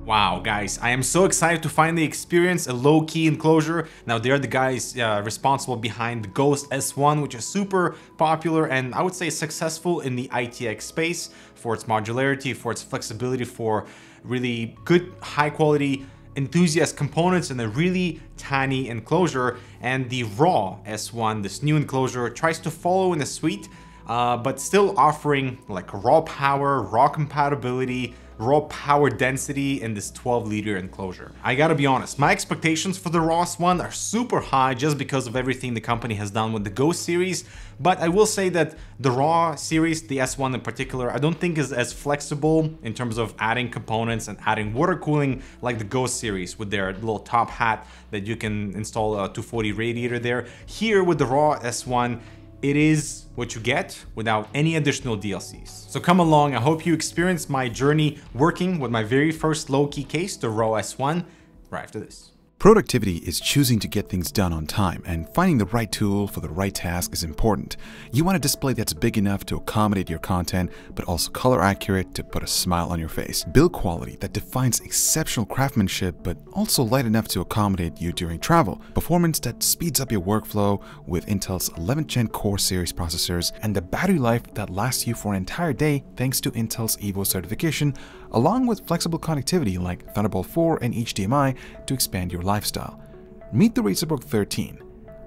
Wow, guys, I am so excited to finally experience a low-key enclosure. Now, they're the guys responsible behind the Ghost S1, which is super popular and I would say successful in the ITX space for its modularity, for its flexibility, for really good, high-quality enthusiast components in a really tiny enclosure. And the RAW S1, this new enclosure, tries to follow in a suite, but still offering like raw power, raw compatibility, raw power density in this 12-liter enclosure. I gotta be honest, my expectations for the RAW S1 are super high just because of everything the company has done with the Ghost series, but I will say that the RAW series, the S1 in particular, I don't think is as flexible in terms of adding components and adding water cooling like the Ghost series with their little top hat that you can install a 240 radiator there. Here with the RAW S1, it is what you get without any additional DLCs. So come along, I hope you experience my journey working with my very first Louqe case, the RAW S1, right after this. Productivity is choosing to get things done on time, and finding the right tool for the right task is important. You want a display that's big enough to accommodate your content, but also color accurate to put a smile on your face. Build quality that defines exceptional craftsmanship, but also light enough to accommodate you during travel. Performance that speeds up your workflow with Intel's 11th Gen Core series processors, and the battery life that lasts you for an entire day thanks to Intel's Evo certification, along with flexible connectivity like Thunderbolt 4 and HDMI to expand your lifestyle. Meet the Racerbook 13,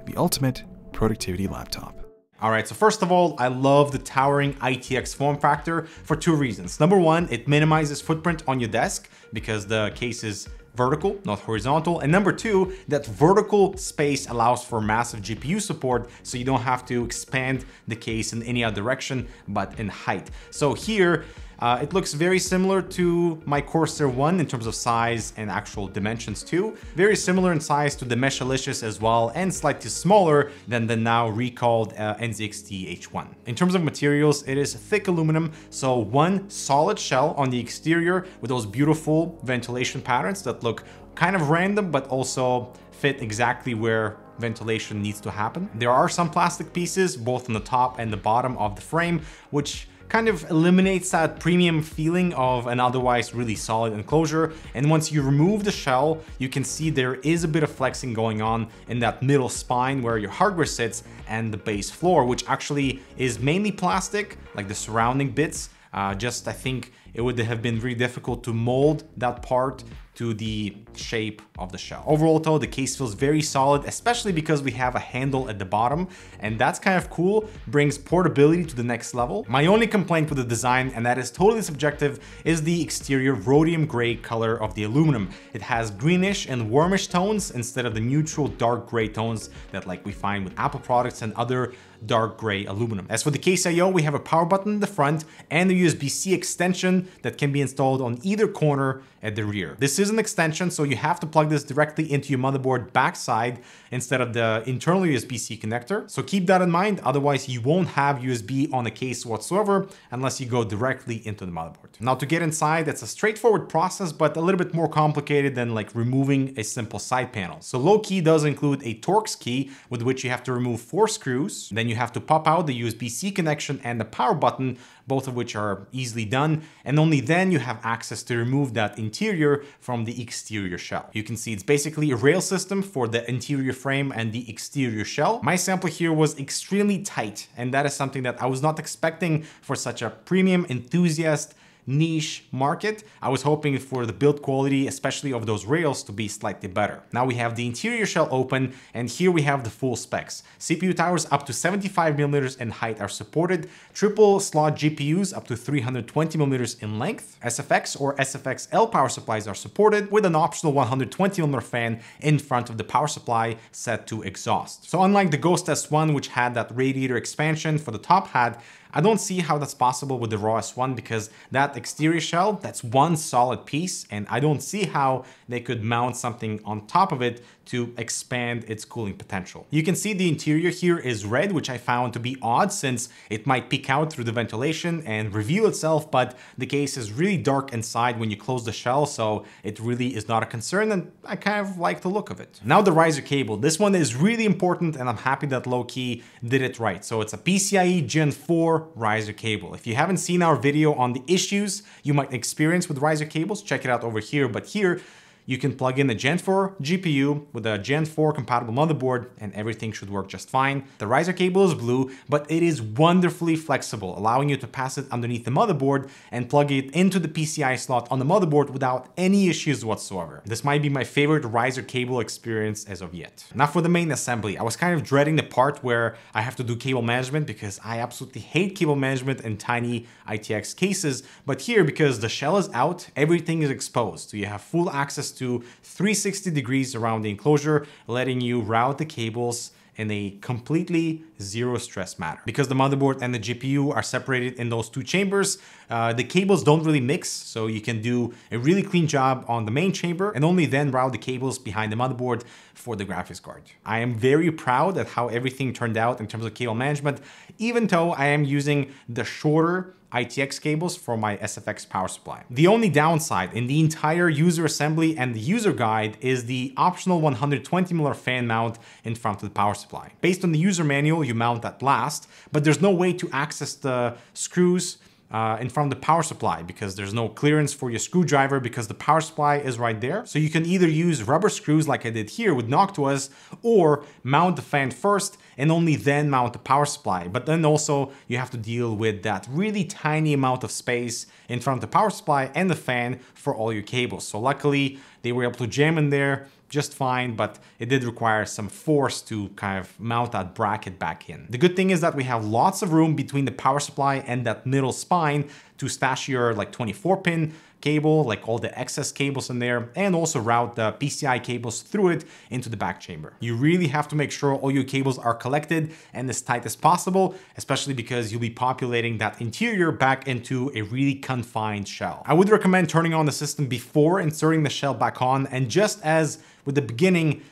the ultimate productivity laptop. Alright, so first of all, I love the towering ITX form factor for two reasons. Number one, it minimizes footprint on your desk because the case is vertical, not horizontal. And number two, that vertical space allows for massive GPU support, so you don't have to expand the case in any other direction, but in height. So here, it looks very similar to my Corsair One in terms of size and actual dimensions too. Very similar in size to the Meshalicious as well, and slightly smaller than the now recalled NZXT H1. In terms of materials, it is thick aluminum, so one solid shell on the exterior with those beautiful ventilation patterns that look kind of random, but also fit exactly where ventilation needs to happen. There are some plastic pieces, both on the top and the bottom of the frame, which kind of eliminates that premium feeling of an otherwise really solid enclosure. And once you remove the shell, you can see there is a bit of flexing going on in that middle spine where your hardware sits and the base floor, which actually is mainly plastic, like the surrounding bits. I think it would have been really difficult to mold that part to the shape of the shell. Overall though, the case feels very solid, especially because we have a handle at the bottom, and that's kind of cool, brings portability to the next level. My only complaint with the design, and that is totally subjective, is the exterior rhodium gray color of the aluminum. It has greenish and warmish tones instead of the neutral dark gray tones that like we find with Apple products and other dark gray aluminum. As for the case I/O, we have a power button in the front and a USB-C extension that can be installed on either corner at the rear. This is an extension, so you have to plug this directly into your motherboard backside instead of the internal USB-C connector. So keep that in mind, otherwise you won't have USB on the case whatsoever unless you go directly into the motherboard. Now to get inside, it's a straightforward process, but a little bit more complicated than like removing a simple side panel. So Louqe does include a Torx key with which you have to remove 4 screws. Then you have to pop out the USB-C connection and the power button, both of which are easily done, and only then you have access to remove that interior from the exterior shell. You can see it's basically a rail system for the interior frame and the exterior shell. My sample here was extremely tight, and that is something that I was not expecting for such a premium enthusiast niche market. I was hoping for the build quality, especially of those rails, to be slightly better. Now we have the interior shell open, and here we have the full specs. CPU towers up to 75mm in height are supported, triple slot GPUs up to 320mm in length, SFX or SFX-L power supplies are supported with an optional 120mm fan in front of the power supply set to exhaust. So unlike the Ghost S1, which had that radiator expansion for the top hat, I don't see how that's possible with the RAW S1 because that exterior shell, that's one solid piece, and I don't see how they could mount something on top of it to expand its cooling potential. You can see the interior here is red, which I found to be odd since it might peek out through the ventilation and reveal itself, but the case is really dark inside when you close the shell, so it really is not a concern, and I kind of like the look of it. Now the riser cable. This one is really important, and I'm happy that Louqe did it right. So it's a PCIe Gen 4 riser cable. If you haven't seen our video on the issues you might experience with riser cables, check it out over here. But here, you can plug in a Gen 4 GPU with a Gen 4 compatible motherboard and everything should work just fine. The riser cable is blue, but it is wonderfully flexible, allowing you to pass it underneath the motherboard and plug it into the PCI slot on the motherboard without any issues whatsoever. This might be my favorite riser cable experience as of yet. Now for the main assembly, I was kind of dreading the part where I have to do cable management because I absolutely hate cable management in tiny ITX cases, but here, because the shell is out, everything is exposed, so you have full access to 360 degrees around the enclosure, letting you route the cables in a completely zero stress manner. Because the motherboard and the GPU are separated in those two chambers, the cables don't really mix, so you can do a really clean job on the main chamber and only then route the cables behind the motherboard for the graphics card. I am very proud at how everything turned out in terms of cable management, even though I am using the shorter ITX cables for my SFX power supply. The only downside in the entire user assembly and the user guide is the optional 120mm fan mount in front of the power supply. Based on the user manual, you mount that last, but there's no way to access the screws in front of the power supply because there's no clearance for your screwdriver because the power supply is right there. So you can either use rubber screws like I did here with Noctuas, or mount the fan first and only then mount the power supply. But then also you have to deal with that really tiny amount of space in front of the power supply and the fan for all your cables. So luckily they were able to jam in there just fine, but it did require some force to kind of mount that bracket back in. The good thing is that we have lots of room between the power supply and that middle spine to stash your like 24-pin cable, like all the excess cables in there, and also route the PCI cables through it into the back chamber. You really have to make sure all your cables are collected and as tight as possible, especially because you'll be populating that interior back into a really confined shell. I would recommend turning on the system before inserting the shell back on, and just as with the beginning,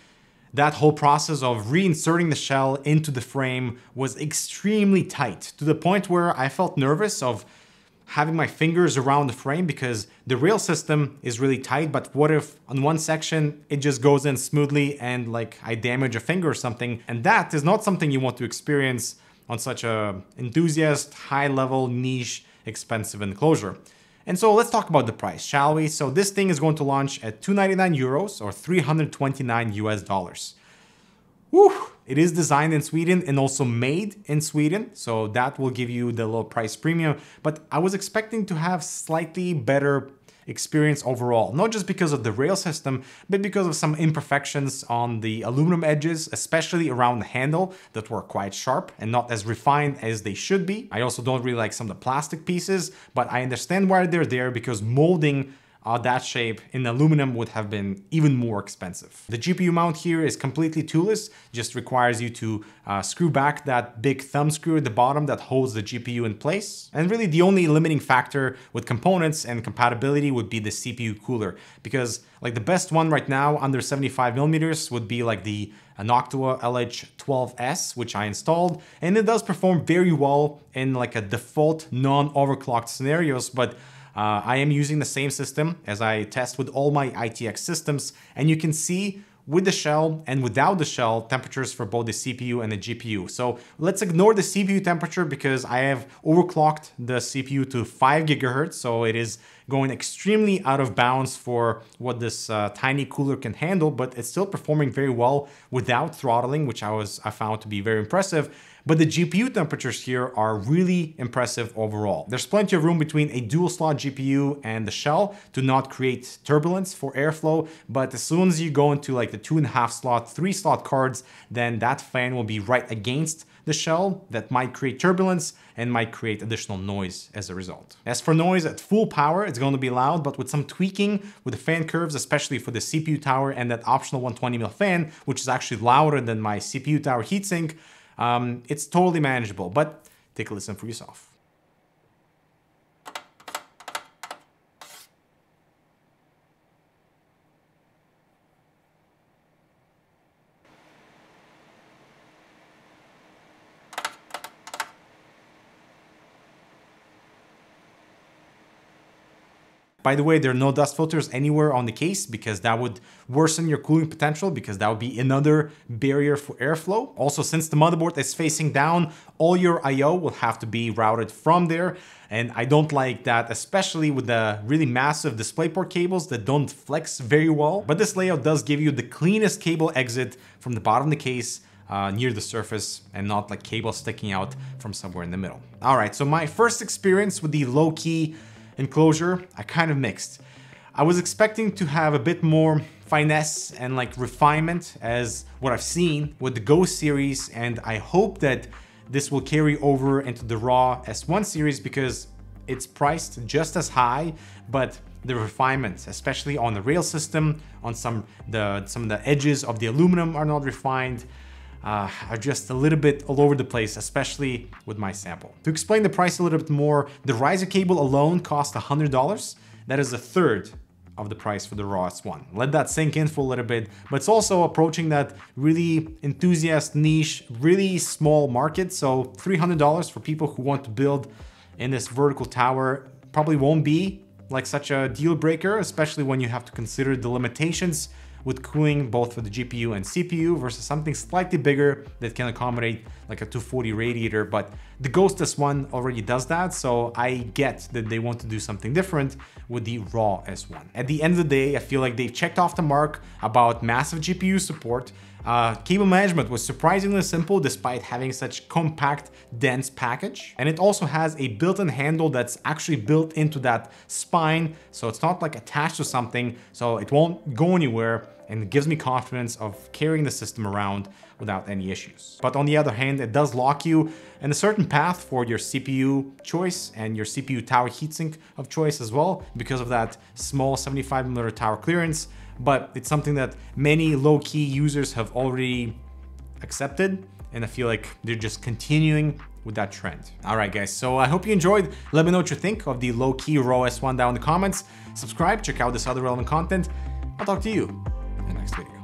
that whole process of reinserting the shell into the frame was extremely tight, to the point where I felt nervous of having my fingers around the frame because the rail system is really tight, but what if on one section it just goes in smoothly and like I damage a finger or something? And that is not something you want to experience on such a enthusiast, high-level, niche, expensive enclosure. And so let's talk about the price, shall we? So this thing is going to launch at 299 euros or 329 US dollars. Woo! It is designed in Sweden and also made in Sweden, so that will give you the low price premium. But I was expecting to have slightly better experience overall, not just because of the rail system, but because of some imperfections on the aluminum edges, especially around the handle, that were quite sharp and not as refined as they should be. I also don't really like some of the plastic pieces, but I understand why they're there because molding that shape in aluminum would have been even more expensive. The GPU mount here is completely toolless, just requires you to screw back that big thumb screw at the bottom that holds the GPU in place. And really the only limiting factor with components and compatibility would be the CPU cooler, because like the best one right now under 75mm would be like the Noctua LH12S, which I installed, and it does perform very well in like a default non-overclocked scenarios, but I am using the same system as I test with all my ITX systems, and you can see with the shell and without the shell temperatures for both the CPU and the GPU. So let's ignore the CPU temperature because I have overclocked the CPU to 5 GHz, so it is going extremely out of bounds for what this tiny cooler can handle, but it's still performing very well without throttling, which I found to be very impressive. But the GPU temperatures here are really impressive overall. There's plenty of room between a dual slot GPU and the shell to not create turbulence for airflow, but as soon as you go into like the 2.5 slot, 3 slot cards, then that fan will be right against the shell. That might create turbulence and might create additional noise as a result. As for noise at full power, it's going to be loud, but with some tweaking with the fan curves, especially for the CPU tower and that optional 120mm fan, which is actually louder than my CPU tower heatsink, it's totally manageable, but take a listen for yourself. By the way, there are no dust filters anywhere on the case because that would worsen your cooling potential, because that would be another barrier for airflow. Also, since the motherboard is facing down, all your I/O will have to be routed from there. And I don't like that, especially with the really massive DisplayPort cables that don't flex very well. But this layout does give you the cleanest cable exit from the bottom of the case near the surface, and not like cable sticking out from somewhere in the middle. All right, so my first experience with the Louqe enclosure, I kind of mixed. I was expecting to have a bit more finesse and like refinement as what I've seen with the Ghost series, and I hope that this will carry over into the RAW S1 series because it's priced just as high, but the refinements, especially on the rail system, on some of the edges of the aluminum are not refined, are just a little bit all over the place, especially with my sample. To explain the price a little bit more, the riser cable alone cost $100. That is a third of the price for the RAW S1. Let that sink in for a little bit, but it's also approaching that really enthusiast niche, really small market. So $300 for people who want to build in this vertical tower probably won't be like such a deal breaker, especially when you have to consider the limitations with cooling both for the GPU and CPU versus something slightly bigger that can accommodate like a 240 radiator. But the Ghost S1 already does that, so I get that they want to do something different with the RAW S1. At the end of the day, I feel like they've checked off the mark about massive GPU support. Cable management was surprisingly simple despite having such compact, dense package. And it also has a built-in handle that's actually built into that spine, so it's not like attached to something, so it won't go anywhere, and it gives me confidence of carrying the system around without any issues. But on the other hand, it does lock you in a certain path for your CPU choice and your CPU tower heatsink of choice as well, because of that small 75mm tower clearance. But it's something that many Louqe users have already accepted, and I feel like they're just continuing with that trend. All right, guys, so I hope you enjoyed. Let me know what you think of the Louqe RAW S1 down in the comments. Subscribe, check out this other relevant content. I'll talk to you in the next video.